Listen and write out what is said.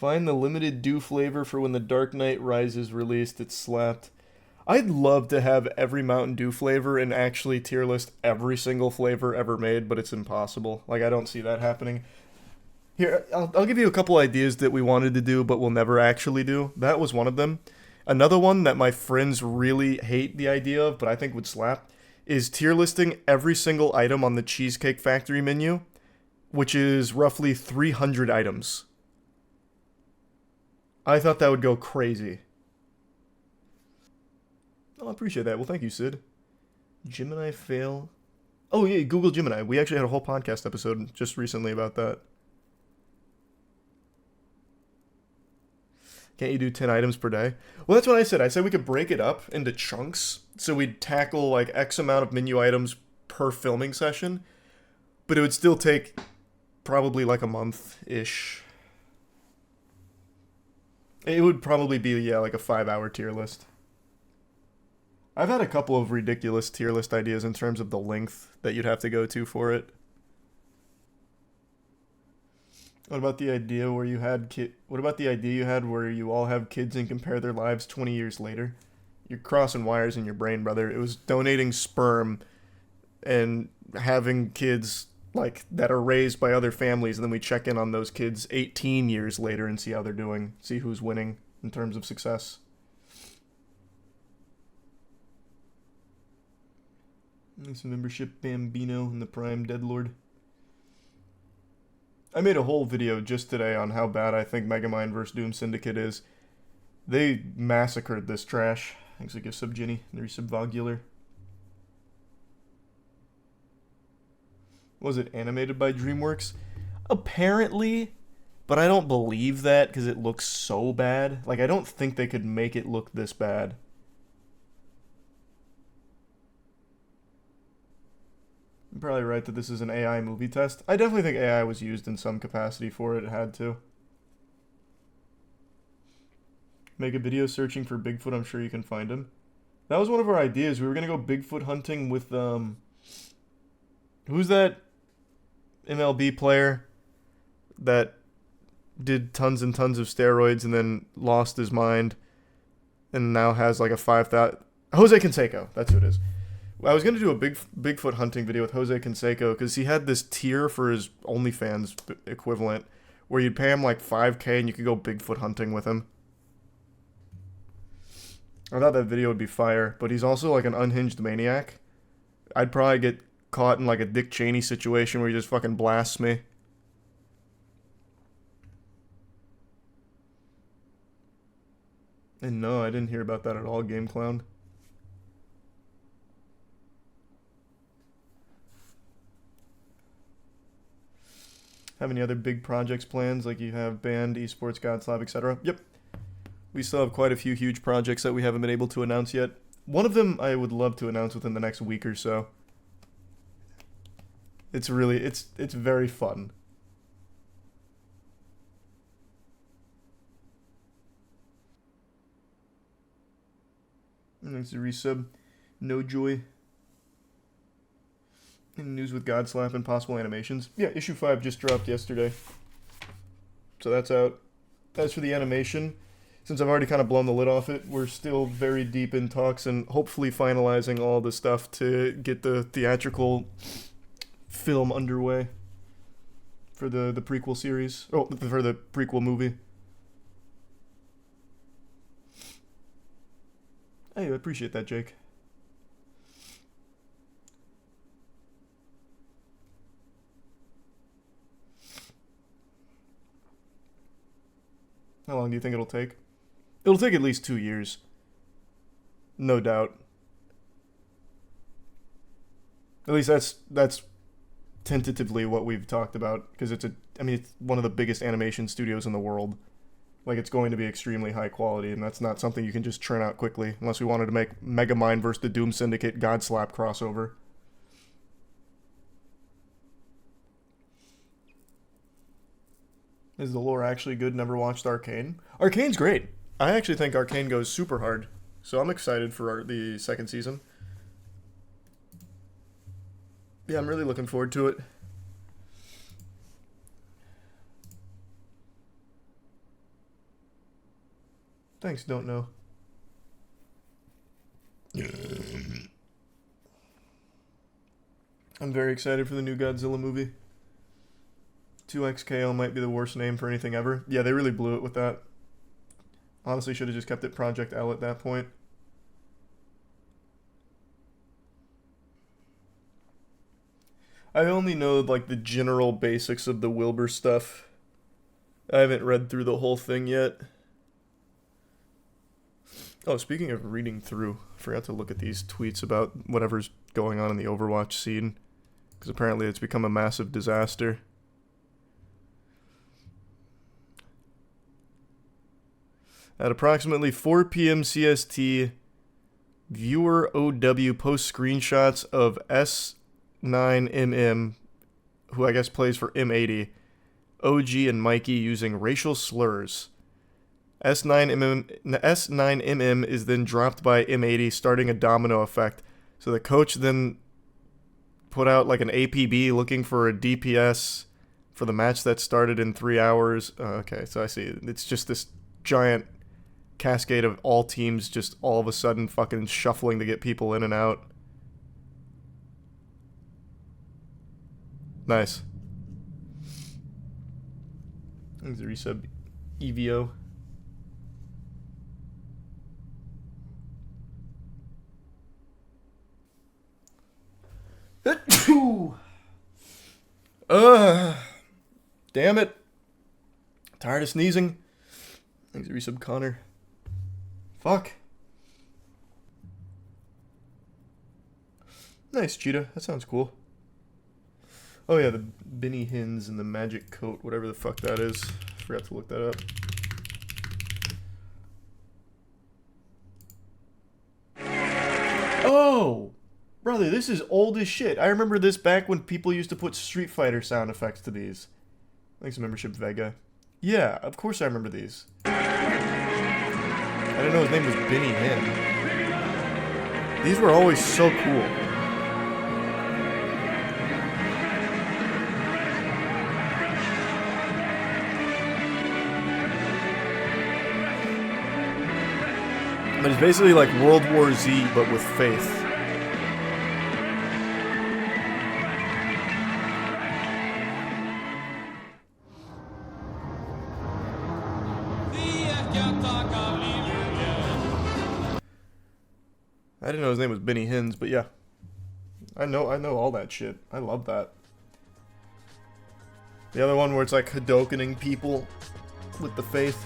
Find the limited dew flavor for when the Dark Knight Rises released. It's slapped. I'd love to have every Mountain Dew flavor and actually tier list every single flavor ever made, but it's impossible. Like, I don't see that happening. Here, I'll give you a couple ideas that we wanted to do, but we'll never actually do. That was one of them. Another one that my friends really hate the idea of, but I think would slap, is tier listing every single item on the Cheesecake Factory menu, which is roughly 300 items. I thought that would go crazy. Oh, I appreciate that. Well, thank you, Sid. Gemini fail. Oh, yeah, Google Gemini. We actually had a whole podcast episode just recently about that. Can't you do 10 items per day? Well, that's what I said. I said we could break it up into chunks. So we'd tackle like X amount of menu items per filming session. But it would still take probably like a month-ish. It would probably be, yeah, like a 5-hour tier list. I've had a couple of ridiculous tier list ideas in terms of the length that you'd have to go to for it. What about the idea where you had What about the idea you had where you all have kids and compare their lives 20 years later? You're crossing wires in your brain, brother. It was donating sperm and having kids like that are raised by other families, and then we check in on those kids 18 years later and see how they're doing, see who's winning in terms of success. Thanks for membership, Bambino and the Prime Deadlord. I made a whole video just today on how bad I think Megamind vs. Doom Syndicate is. They massacred this trash. Thanks for gift sub, Ginny. Resubvogular. Was it animated by DreamWorks? Apparently, but I don't believe that because it looks so bad. Like, I don't think they could make it look this bad. I'm probably right that this is an AI movie test. I definitely think AI was used in some capacity for it. It had to. Make a video searching for Bigfoot. I'm sure you can find him. That was one of our ideas. We were going to go Bigfoot hunting with, who's that MLB player that did tons and tons of steroids and then lost his mind and now has like a 5,000... Jose Canseco. That's who it is. I was going to do a Bigfoot hunting video with Jose Canseco because he had this tier for his OnlyFans equivalent where you'd pay him like $5K and you could go Bigfoot hunting with him. I thought that video would be fire, but he's also like an unhinged maniac. I'd probably get caught in like a Dick Cheney situation where he just fucking blasts me. And no, I didn't hear about that at all, Game Clown. Have any other big projects plans like you have band, esports, Godslap, etc.? Yep. We still have quite a few huge projects that we haven't been able to announce yet. One of them I would love to announce within the next week or so. It's very fun. Thanks to resub. No Joy. In news with Godslap and possible animations. Yeah, issue 5 just dropped yesterday. So that's out. As for the animation, since I've already kind of blown the lid off it, we're still very deep in talks and hopefully finalizing all the stuff to get the theatrical film underway for the prequel series. Oh, for the prequel movie. Hey, I appreciate that, Jake. How long do you think it'll take? It'll take at least 2 years. No doubt. At least that's tentatively what we've talked about, because it's one of the biggest animation studios in the world. Like, it's going to be extremely high quality, and that's not something you can just churn out quickly, unless we wanted to make Megamind vs. the Doom Syndicate Godslap crossover. Is the lore actually good? Never watched Arcane. Arcane's great. I actually think Arcane goes super hard, so I'm excited for the second season. Yeah, I'm really looking forward to it. Thanks, don't know. I'm very excited for the new Godzilla movie. 2XKL might be the worst name for anything ever. Yeah, they really blew it with that. Honestly, should have just kept it Project L at that point. I only know, like, the general basics of the Wilbur stuff. I haven't read through the whole thing yet. Oh, speaking of reading through, I forgot to look at these tweets about whatever's going on in the Overwatch scene. Because apparently it's become a massive disaster. At approximately 4 p.m. CST, viewer OW posts screenshots of S9MM, who I guess plays for M80, OG and Mikey using racial slurs. S9MM is then dropped by M80, starting a domino effect. So the coach then put out like an APB looking for a DPS for the match that started in 3 hours. Okay, so I see. It's just this giant cascade of all teams just all of a sudden fucking shuffling to get people in and out. Nice. Thanks for resub EVO. Damn it. Tired of sneezing. Thanks for resub Connor. Fuck. Nice, Cheetah. That sounds cool. Oh yeah, the Benny Hins and the magic coat, whatever the fuck that is. Forgot to look that up. Oh! Brother, this is old as shit. I remember this back when people used to put Street Fighter sound effects to these. Thanks for membership, Vega. Yeah, of course I remember these. I didn't know his name was Benny Hinn. These were always so cool. But it's basically like World War Z, but with faith. I didn't know his name was Benny Hins, but yeah. I know all that shit. I love that. The other one where it's like Hadokening people with the faith.